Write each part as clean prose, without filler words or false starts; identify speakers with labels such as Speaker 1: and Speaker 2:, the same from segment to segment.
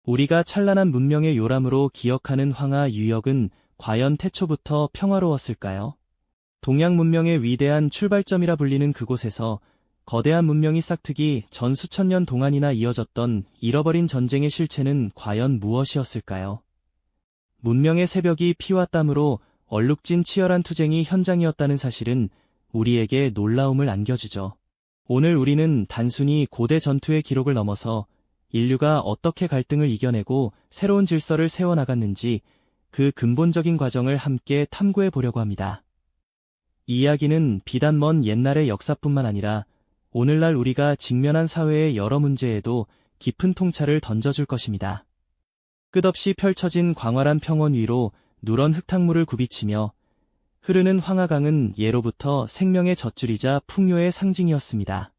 Speaker 1: 우리가 찬란한 문명의 요람으로 기억하는 황하 유역은 과연 태초부터 평화로웠을까요? 동양 문명의 위대한 출발점이라 불리는 그곳에서 거대한 문명이 싹트기 전 수천 년 동안이나 이어졌던 잃어버린 전쟁의 실체는 과연 무엇이었을까요? 문명의 새벽이 피와 땀으로 얼룩진 치열한 투쟁이 현장이었다는 사실은 우리에게 놀라움을 안겨주죠. 오늘 우리는 단순히 고대 전투의 기록을 넘어서 인류가 어떻게 갈등을 이겨내고 새로운 질서를 세워나갔는지 그 근본적인 과정을 함께 탐구해 보려고 합니다. 이 이야기는 비단 먼 옛날의 역사뿐만 아니라 오늘날 우리가 직면한 사회의 여러 문제에도 깊은 통찰을 던져줄 것입니다. 끝없이 펼쳐진 광활한 평원 위로 누런 흙탕물을 굽이치며 흐르는 황하강은 예로부터 생명의 젖줄이자 풍요의 상징이었습니다.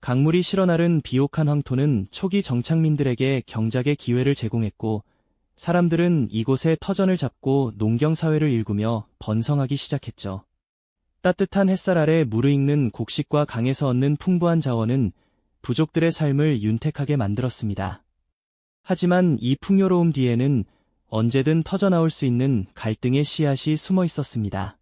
Speaker 1: 강물이 실어나른 비옥한 황토는 초기 정착민들에게 경작의 기회를 제공했고 사람들은 이곳에 터전을 잡고 농경사회를 일구며 번성하기 시작했죠. 따뜻한 햇살 아래 무르익는 곡식과 강에서 얻는 풍부한 자원은 부족들의 삶을 윤택하게 만들었습니다. 하지만 이 풍요로움 뒤에는 언제든 터져나올 수 있는 갈등의 씨앗이 숨어 있었습니다.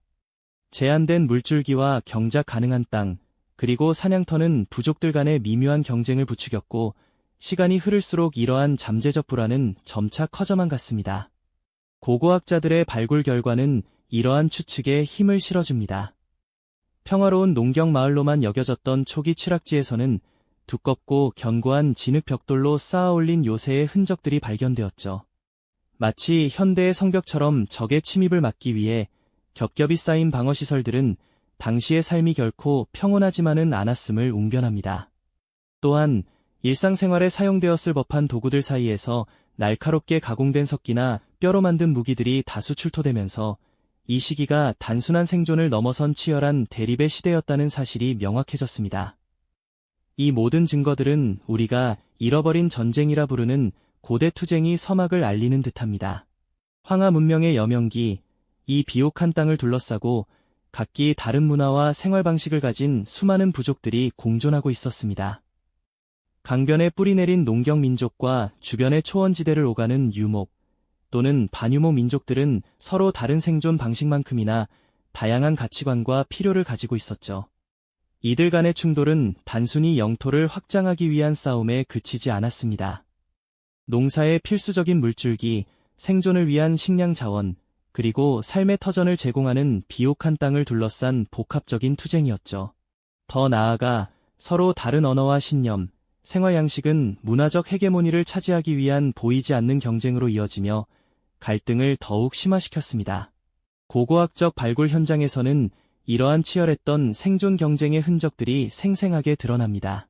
Speaker 1: 제한된 물줄기와 경작 가능한 땅, 그리고 사냥터는 부족들 간의 미묘한 경쟁을 부추겼고 시간이 흐를수록 이러한 잠재적 불안은 점차 커져만 갔습니다. 고고학자들의 발굴 결과는 이러한 추측에 힘을 실어줍니다. 평화로운 농경 마을로만 여겨졌던 초기 취락지에서는 두껍고 견고한 진흙 벽돌로 쌓아 올린 요새의 흔적들이 발견되었죠. 마치 현대의 성벽처럼 적의 침입을 막기 위해 겹겹이 쌓인 방어시설들은 당시의 삶이 결코 평온하지만은 않았음을 웅변합니다. 또한 일상생활에 사용되었을 법한 도구들 사이에서 날카롭게 가공된 석기나 뼈로 만든 무기들이 다수 출토되면서 이 시기가 단순한 생존을 넘어선 치열한 대립의 시대였다는 사실이 명확해졌습니다. 이 모든 증거들은 우리가 잃어버린 전쟁이라 부르는 고대 투쟁이 서막을 알리는 듯합니다. 황하 문명의 여명기, 이 비옥한 땅을 둘러싸고 각기 다른 문화와 생활 방식을 가진 수많은 부족들이 공존하고 있었습니다. 강변에 뿌리내린 농경 민족과 주변의 초원지대를 오가는 유목 또는 반유목 민족들은 서로 다른 생존 방식만큼이나 다양한 가치관과 필요를 가지고 있었죠. 이들 간의 충돌은 단순히 영토를 확장하기 위한 싸움에 그치지 않았습니다. 농사의 필수적인 물줄기, 생존을 위한 식량 자원, 그리고 삶의 터전을 제공하는 비옥한 땅을 둘러싼 복합적인 투쟁이었죠. 더 나아가 서로 다른 언어와 신념, 생활 양식은 문화적 헤게모니를 차지하기 위한 보이지 않는 경쟁으로 이어지며 갈등을 더욱 심화시켰습니다. 고고학적 발굴 현장에서는 이러한 치열했던 생존 경쟁의 흔적들이 생생하게 드러납니다.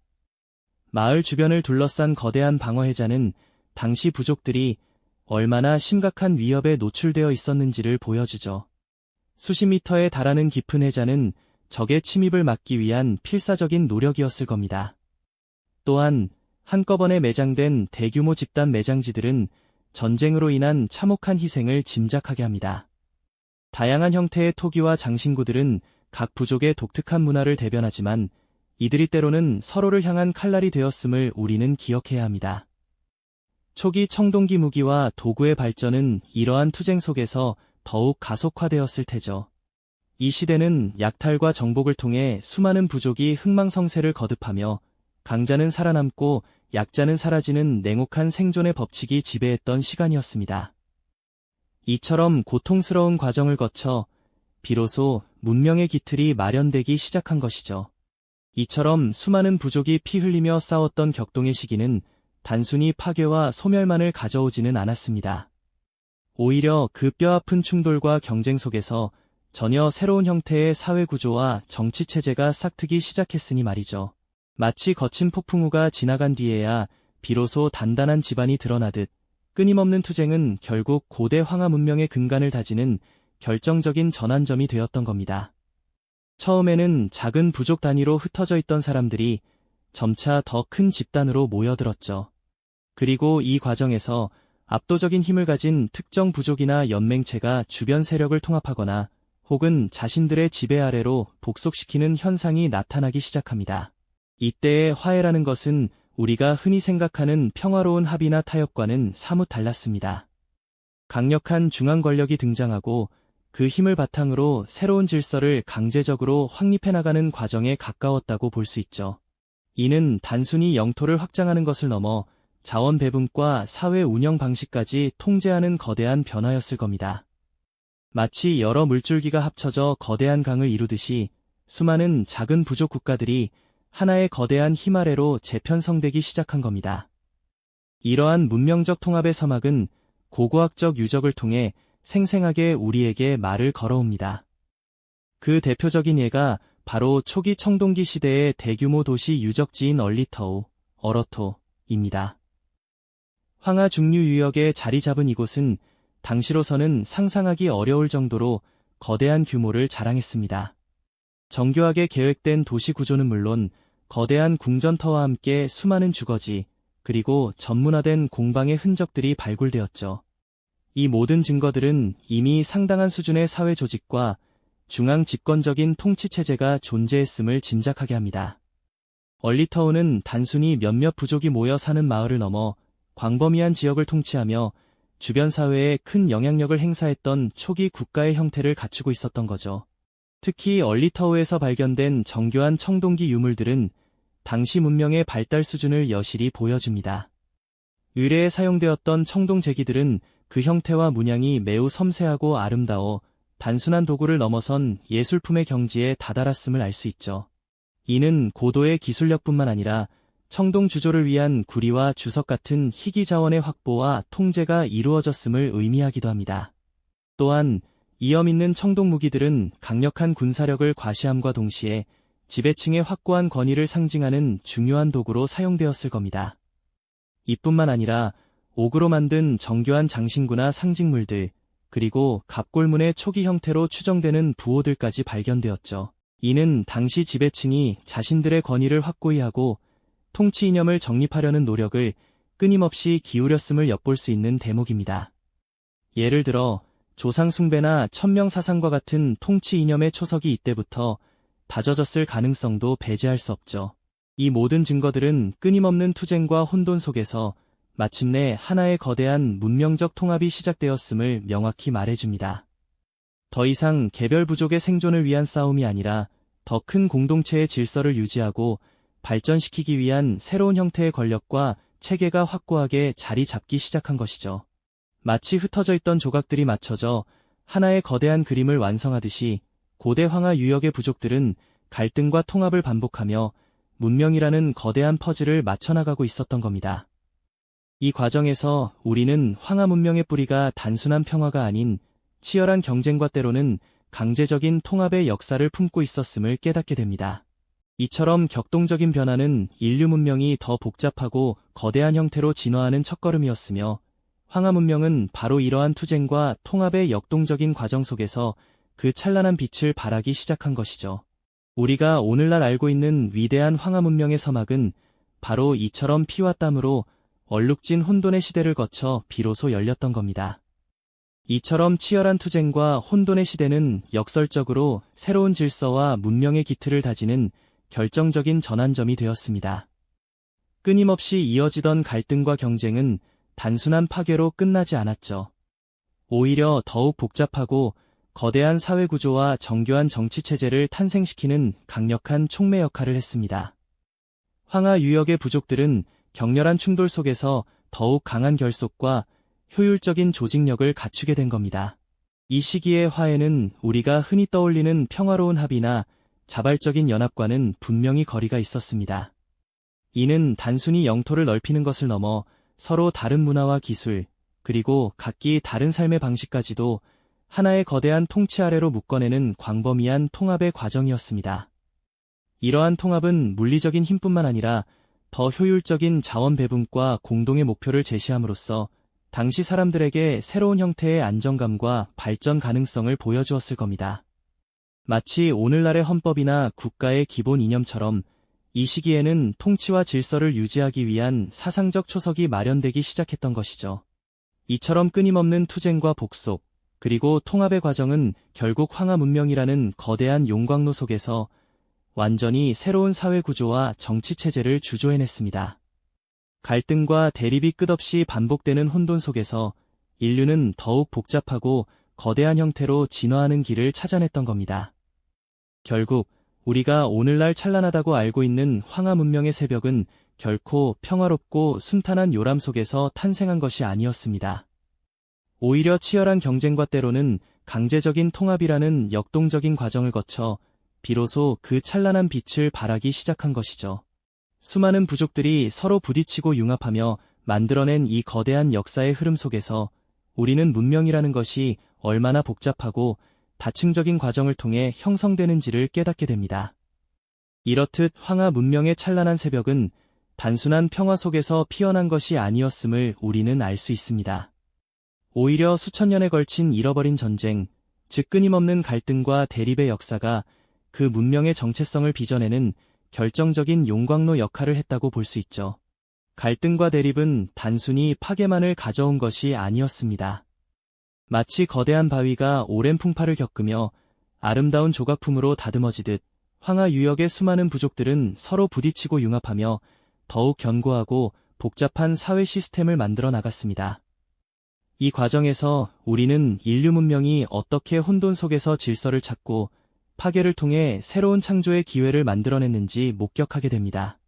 Speaker 1: 마을 주변을 둘러싼 거대한 방어해자는 당시 부족들이 얼마나 심각한 위협에 노출되어 있었는지를 보여주죠. 수십 미터에 달하는 깊은 해자는 적의 침입을 막기 위한 필사적인 노력이었을 겁니다. 또한 한꺼번에 매장된 대규모 집단 매장지들은 전쟁으로 인한 참혹한 희생을 짐작하게 합니다. 다양한 형태의 토기와 장신구들은 각 부족의 독특한 문화를 대변하지만 이들이 때로는 서로를 향한 칼날이 되었음을 우리는 기억해야 합니다. 초기 청동기 무기와 도구의 발전은 이러한 투쟁 속에서 더욱 가속화되었을 테죠. 이 시대는 약탈과 정복을 통해 수많은 부족이 흥망성쇠를 거듭하며 강자는 살아남고 약자는 사라지는 냉혹한 생존의 법칙이 지배했던 시간이었습니다. 이처럼 고통스러운 과정을 거쳐 비로소 문명의 기틀이 마련되기 시작한 것이죠. 이처럼 수많은 부족이 피 흘리며 싸웠던 격동의 시기는 단순히 파괴와 소멸만을 가져오지는 않았습니다. 오히려 그 뼈아픈 충돌과 경쟁 속에서 전혀 새로운 형태의 사회구조와 정치체제가 싹트기 시작했으니 말이죠. 마치 거친 폭풍우가 지나간 뒤에야 비로소 단단한 지반이 드러나듯 끊임없는 투쟁은 결국 고대 황하 문명의 근간을 다지는 결정적인 전환점이 되었던 겁니다. 처음에는 작은 부족 단위로 흩어져 있던 사람들이 점차 더 큰 집단으로 모여들었죠. 그리고 이 과정에서 압도적인 힘을 가진 특정 부족이나 연맹체가 주변 세력을 통합하거나 혹은 자신들의 지배 아래로 복속시키는 현상이 나타나기 시작합니다. 이때의 화해라는 것은 우리가 흔히 생각하는 평화로운 합의나 타협과는 사뭇 달랐습니다. 강력한 중앙 권력이 등장하고 그 힘을 바탕으로 새로운 질서를 강제적으로 확립해 나가는 과정에 가까웠다고 볼 수 있죠. 이는 단순히 영토를 확장하는 것을 넘어 자원 배분과 사회 운영 방식까지 통제하는 거대한 변화였을 겁니다. 마치 여러 물줄기가 합쳐져 거대한 강을 이루듯이 수많은 작은 부족 국가들이 하나의 거대한 힘 아래로 재편성되기 시작한 겁니다. 이러한 문명적 통합의 서막은 고고학적 유적을 통해 생생하게 우리에게 말을 걸어옵니다. 그 대표적인 예가 바로 초기 청동기 시대의 대규모 도시 유적지인 얼리터우, 어러토입니다. 황하 중류 유역에 자리 잡은 이곳은 당시로서는 상상하기 어려울 정도로 거대한 규모를 자랑했습니다. 정교하게 계획된 도시 구조는 물론 거대한 궁전터와 함께 수많은 주거지, 그리고 전문화된 공방의 흔적들이 발굴되었죠. 이 모든 증거들은 이미 상당한 수준의 사회 조직과 중앙 집권적인 통치체제가 존재했음을 짐작하게 합니다. 얼리터우는 단순히 몇몇 부족이 모여 사는 마을을 넘어 광범위한 지역을 통치하며 주변 사회에 큰 영향력을 행사했던 초기 국가의 형태를 갖추고 있었던 거죠. 특히 얼리터우에서 발견된 정교한 청동기 유물들은 당시 문명의 발달 수준을 여실히 보여줍니다. 의뢰에 사용되었던 청동 제기들은 그 형태와 문양이 매우 섬세하고 아름다워 단순한 도구를 넘어선 예술품의 경지에 다다랐음을 알 수 있죠. 이는 고도의 기술력뿐만 아니라 청동 주조를 위한 구리와 주석 같은 희귀 자원의 확보와 통제가 이루어졌음을 의미하기도 합니다. 또한 이염 있는 청동 무기들은 강력한 군사력을 과시함과 동시에 지배층의 확고한 권위를 상징하는 중요한 도구로 사용되었을 겁니다. 이뿐만 아니라 옥으로 만든 정교한 장신구나 상징물들, 그리고 갑골문의 초기 형태로 추정되는 부호들까지 발견되었죠. 이는 당시 지배층이 자신들의 권위를 확고히 하고 통치 이념을 정립하려는 노력을 끊임없이 기울였음을 엿볼 수 있는 대목입니다. 예를 들어 조상 숭배나 천명 사상과 같은 통치 이념의 초석이 이때부터 다져졌을 가능성도 배제할 수 없죠. 이 모든 증거들은 끊임없는 투쟁과 혼돈 속에서 마침내 하나의 거대한 문명적 통합이 시작되었음을 명확히 말해줍니다. 더 이상 개별 부족의 생존을 위한 싸움이 아니라 더 큰 공동체의 질서를 유지하고 발전시키기 위한 새로운 형태의 권력과 체계가 확고하게 자리 잡기 시작한 것이죠. 마치 흩어져 있던 조각들이 맞춰져 하나의 거대한 그림을 완성하듯이 고대 황하 유역의 부족들은 갈등과 통합을 반복하며 문명이라는 거대한 퍼즐을 맞춰나가고 있었던 겁니다. 이 과정에서 우리는 황하 문명의 뿌리가 단순한 평화가 아닌 치열한 경쟁과 때로는 강제적인 통합의 역사를 품고 있었음을 깨닫게 됩니다. 이처럼 격동적인 변화는 인류 문명이 더 복잡하고 거대한 형태로 진화하는 첫걸음이었으며 황하 문명은 바로 이러한 투쟁과 통합의 역동적인 과정 속에서 그 찬란한 빛을 발하기 시작한 것이죠. 우리가 오늘날 알고 있는 위대한 황하 문명의 서막은 바로 이처럼 피와 땀으로 얼룩진 혼돈의 시대를 거쳐 비로소 열렸던 겁니다. 이처럼 치열한 투쟁과 혼돈의 시대는 역설적으로 새로운 질서와 문명의 기틀을 다지는 결정적인 전환점이 되었습니다. 끊임없이 이어지던 갈등과 경쟁은 단순한 파괴로 끝나지 않았죠. 오히려 더욱 복잡하고 거대한 사회구조와 정교한 정치체제를 탄생시키는 강력한 촉매 역할을 했습니다. 황하 유역의 부족들은 격렬한 충돌 속에서 더욱 강한 결속과 효율적인 조직력을 갖추게 된 겁니다. 이 시기의 화해는 우리가 흔히 떠올리는 평화로운 합의나 자발적인 연합과는 분명히 거리가 있었습니다. 이는 단순히 영토를 넓히는 것을 넘어 서로 다른 문화와 기술, 그리고 각기 다른 삶의 방식까지도 하나의 거대한 통치 아래로 묶어내는 광범위한 통합의 과정이었습니다. 이러한 통합은 물리적인 힘뿐만 아니라 더 효율적인 자원 배분과 공동의 목표를 제시함으로써 당시 사람들에게 새로운 형태의 안정감과 발전 가능성을 보여주었을 겁니다. 마치 오늘날의 헌법이나 국가의 기본 이념처럼 이 시기에는 통치와 질서를 유지하기 위한 사상적 초석이 마련되기 시작했던 것이죠. 이처럼 끊임없는 투쟁과 복속, 그리고 통합의 과정은 결국 황하 문명이라는 거대한 용광로 속에서 완전히 새로운 사회 구조와 정치 체제를 주조해냈습니다. 갈등과 대립이 끝없이 반복되는 혼돈 속에서 인류는 더욱 복잡하고 거대한 형태로 진화하는 길을 찾아냈던 겁니다. 결국 우리가 오늘날 찬란하다고 알고 있는 황하 문명의 새벽은 결코 평화롭고 순탄한 요람 속에서 탄생한 것이 아니었습니다. 오히려 치열한 경쟁과 때로는 강제적인 통합이라는 역동적인 과정을 거쳐 비로소 그 찬란한 빛을 발하기 시작한 것이죠. 수많은 부족들이 서로 부딪히고 융합하며 만들어낸 이 거대한 역사의 흐름 속에서 우리는 문명이라는 것이 얼마나 복잡하고 다층적인 과정을 통해 형성되는지를 깨닫게 됩니다. 이렇듯 황하 문명의 찬란한 새벽은 단순한 평화 속에서 피어난 것이 아니었음을 우리는 알 수 있습니다. 오히려 수천 년에 걸친 잃어버린 전쟁, 즉 끊임없는 갈등과 대립의 역사가 그 문명의 정체성을 빚어내는 결정적인 용광로 역할을 했다고 볼 수 있죠. 갈등과 대립은 단순히 파괴만을 가져온 것이 아니었습니다. 마치 거대한 바위가 오랜 풍파를 겪으며 아름다운 조각품으로 다듬어지듯 황하 유역의 수많은 부족들은 서로 부딪히고 융합하며 더욱 견고하고 복잡한 사회 시스템을 만들어 나갔습니다. 이 과정에서 우리는 인류 문명이 어떻게 혼돈 속에서 질서를 찾고 파괴를 통해 새로운 창조의 기회를 만들어냈는지 목격하게 됩니다.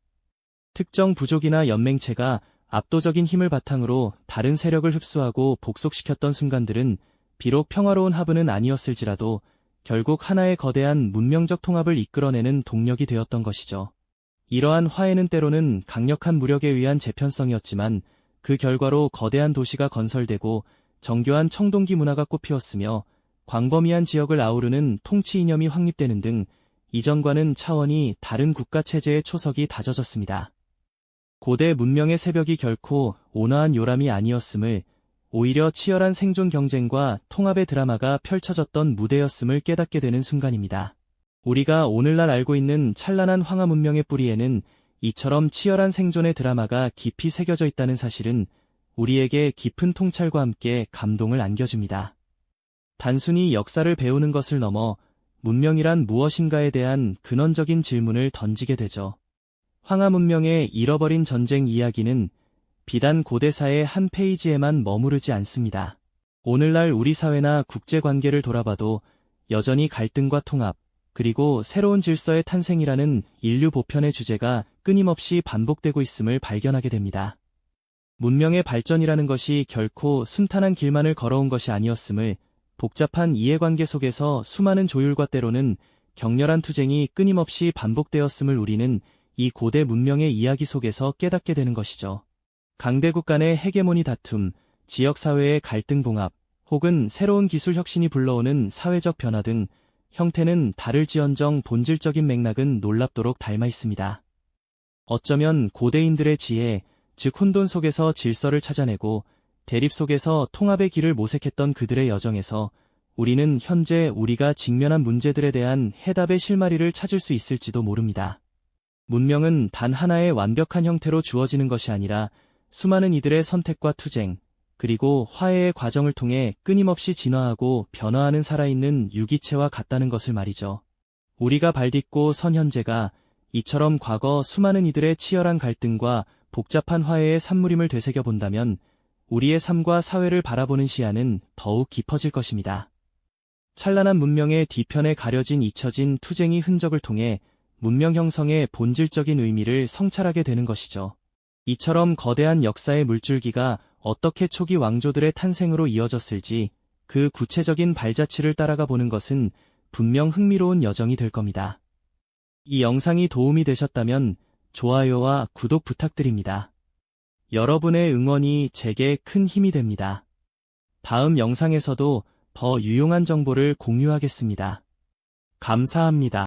Speaker 1: 특정 부족이나 연맹체가 압도적인 힘을 바탕으로 다른 세력을 흡수하고 복속시켰던 순간들은 비록 평화로운 하부는 아니었을지라도 결국 하나의 거대한 문명적 통합을 이끌어내는 동력이 되었던 것이죠. 이러한 화해는 때로는 강력한 무력에 의한 재편성이었지만 그 결과로 거대한 도시가 건설되고 정교한 청동기 문화가 꽃피웠으며 광범위한 지역을 아우르는 통치 이념이 확립되는 등 이전과는 차원이 다른 국가체제의 초석이 다져졌습니다. 고대 문명의 새벽이 결코 온화한 요람이 아니었음을, 오히려 치열한 생존 경쟁과 통합의 드라마가 펼쳐졌던 무대였음을 깨닫게 되는 순간입니다. 우리가 오늘날 알고 있는 찬란한 황하 문명의 뿌리에는 이처럼 치열한 생존의 드라마가 깊이 새겨져 있다는 사실은 우리에게 깊은 통찰과 함께 감동을 안겨줍니다. 단순히 역사를 배우는 것을 넘어 문명이란 무엇인가에 대한 근원적인 질문을 던지게 되죠. 황하 문명의 잃어버린 전쟁 이야기는 비단 고대사의 한 페이지에만 머무르지 않습니다. 오늘날 우리 사회나 국제관계를 돌아봐도 여전히 갈등과 통합, 그리고 새로운 질서의 탄생이라는 인류 보편의 주제가 끊임없이 반복되고 있음을 발견하게 됩니다. 문명의 발전이라는 것이 결코 순탄한 길만을 걸어온 것이 아니었음을, 복잡한 이해관계 속에서 수많은 조율과 때로는 격렬한 투쟁이 끊임없이 반복되었음을 우리는 이 고대 문명의 이야기 속에서 깨닫게 되는 것이죠. 강대국 간의 헤게모니 다툼, 지역사회의 갈등 봉합, 혹은 새로운 기술 혁신이 불러오는 사회적 변화 등 형태는 다를지언정 본질적인 맥락은 놀랍도록 닮아 있습니다. 어쩌면 고대인들의 지혜, 즉 혼돈 속에서 질서를 찾아내고 대립 속에서 통합의 길을 모색했던 그들의 여정에서 우리는 현재 우리가 직면한 문제들에 대한 해답의 실마리를 찾을 수 있을지도 모릅니다. 문명은 단 하나의 완벽한 형태로 주어지는 것이 아니라 수많은 이들의 선택과 투쟁, 그리고 화해의 과정을 통해 끊임없이 진화하고 변화하는 살아있는 유기체와 같다는 것을 말이죠. 우리가 발딛고 선 현재가 이처럼 과거 수많은 이들의 치열한 갈등과 복잡한 화해의 산물임을 되새겨본다면 우리의 삶과 사회를 바라보는 시야는 더욱 깊어질 것입니다. 찬란한 문명의 뒤편에 가려진 잊혀진 투쟁의 흔적을 통해 문명 형성의 본질적인 의미를 성찰하게 되는 것이죠. 이처럼 거대한 역사의 물줄기가 어떻게 초기 왕조들의 탄생으로 이어졌을지 그 구체적인 발자취를 따라가 보는 것은 분명 흥미로운 여정이 될 겁니다. 이 영상이 도움이 되셨다면 좋아요와 구독 부탁드립니다. 여러분의 응원이 제게 큰 힘이 됩니다. 다음 영상에서도 더 유용한 정보를 공유하겠습니다. 감사합니다.